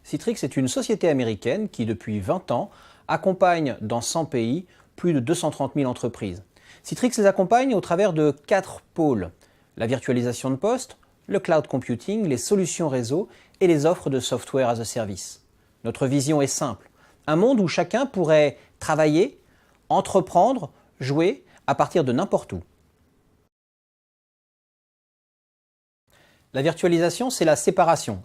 Citrix est une société américaine qui, depuis 20 ans, accompagne dans 100 pays plus de 230 000 entreprises. Citrix les accompagne au travers de 4 pôles: la virtualisation de poste, le cloud computing, les solutions réseau et les offres de software as a service. Notre vision est simple: un monde où chacun pourrait travailler, entreprendre, jouer à partir de n'importe où. La virtualisation, c'est la séparation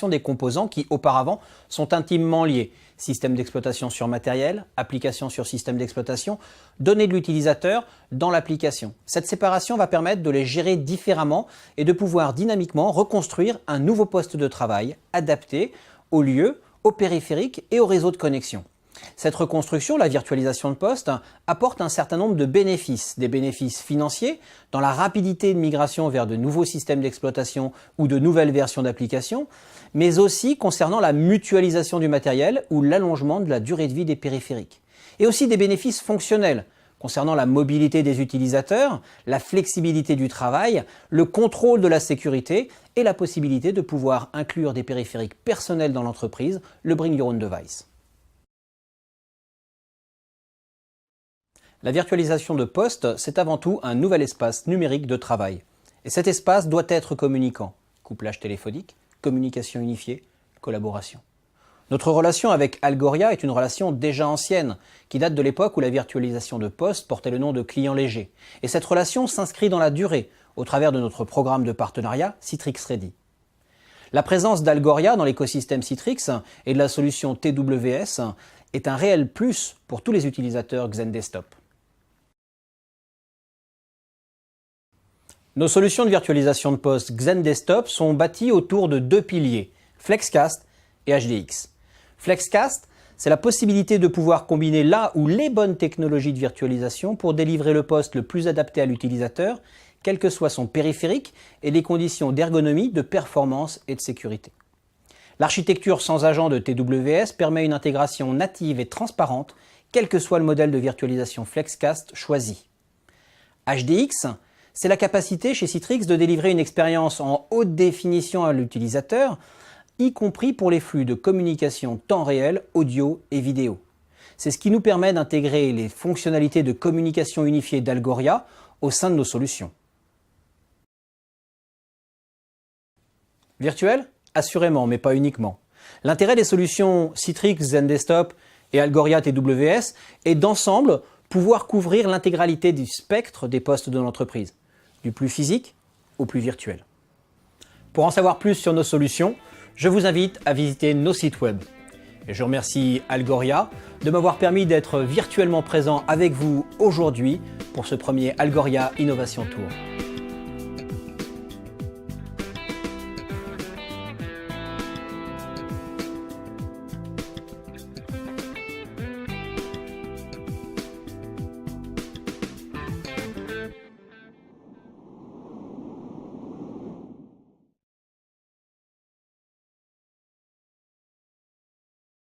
des composants qui, auparavant, sont intimement liés. Système d'exploitation sur matériel, application sur système d'exploitation, données de l'utilisateur dans l'application. Cette séparation va permettre de les gérer différemment et de pouvoir dynamiquement reconstruire un nouveau poste de travail adapté au lieu, au périphérique et au réseau de connexion. Cette reconstruction, la virtualisation de poste, apporte un certain nombre de bénéfices. Des bénéfices financiers dans la rapidité de migration vers de nouveaux systèmes d'exploitation ou de nouvelles versions d'applications, mais aussi concernant la mutualisation du matériel ou l'allongement de la durée de vie des périphériques. Et aussi des bénéfices fonctionnels concernant la mobilité des utilisateurs, la flexibilité du travail, le contrôle de la sécurité et la possibilité de pouvoir inclure des périphériques personnels dans l'entreprise, le Bring Your Own Device. La virtualisation de poste, c'est avant tout un nouvel espace numérique de travail. Et cet espace doit être communicant. Couplage téléphonique, communication unifiée, collaboration. Notre relation avec Algoria est une relation déjà ancienne, qui date de l'époque où la virtualisation de poste portait le nom de client léger. Et cette relation s'inscrit dans la durée, au travers de notre programme de partenariat Citrix Ready. La présence d'Algoria dans l'écosystème Citrix et de la solution TWS est un réel plus pour tous les utilisateurs XenDesktop. Nos solutions de virtualisation de poste XenDesktop sont bâties autour de 2 piliers, FlexCast et HDX. FlexCast, c'est la possibilité de pouvoir combiner la ou les bonnes technologies de virtualisation pour délivrer le poste le plus adapté à l'utilisateur, quel que soit son périphérique et les conditions d'ergonomie, de performance et de sécurité. L'architecture sans agent de TWS permet une intégration native et transparente, quel que soit le modèle de virtualisation FlexCast choisi. HDX, c'est la capacité chez Citrix de délivrer une expérience en haute définition à l'utilisateur, y compris pour les flux de communication temps réel, audio et vidéo. C'est ce qui nous permet d'intégrer les fonctionnalités de communication unifiée d'Algoria au sein de nos solutions. Virtuel? Assurément, mais pas uniquement. L'intérêt des solutions Citrix XenDesktop et Algoria TWS est d'ensemble pouvoir couvrir l'intégralité du spectre des postes de l'entreprise, du plus physique au plus virtuel. Pour en savoir plus sur nos solutions, je vous invite à visiter nos sites web. Et je remercie Algoria de m'avoir permis d'être virtuellement présent avec vous aujourd'hui pour ce premier Algoria Innovation Tour.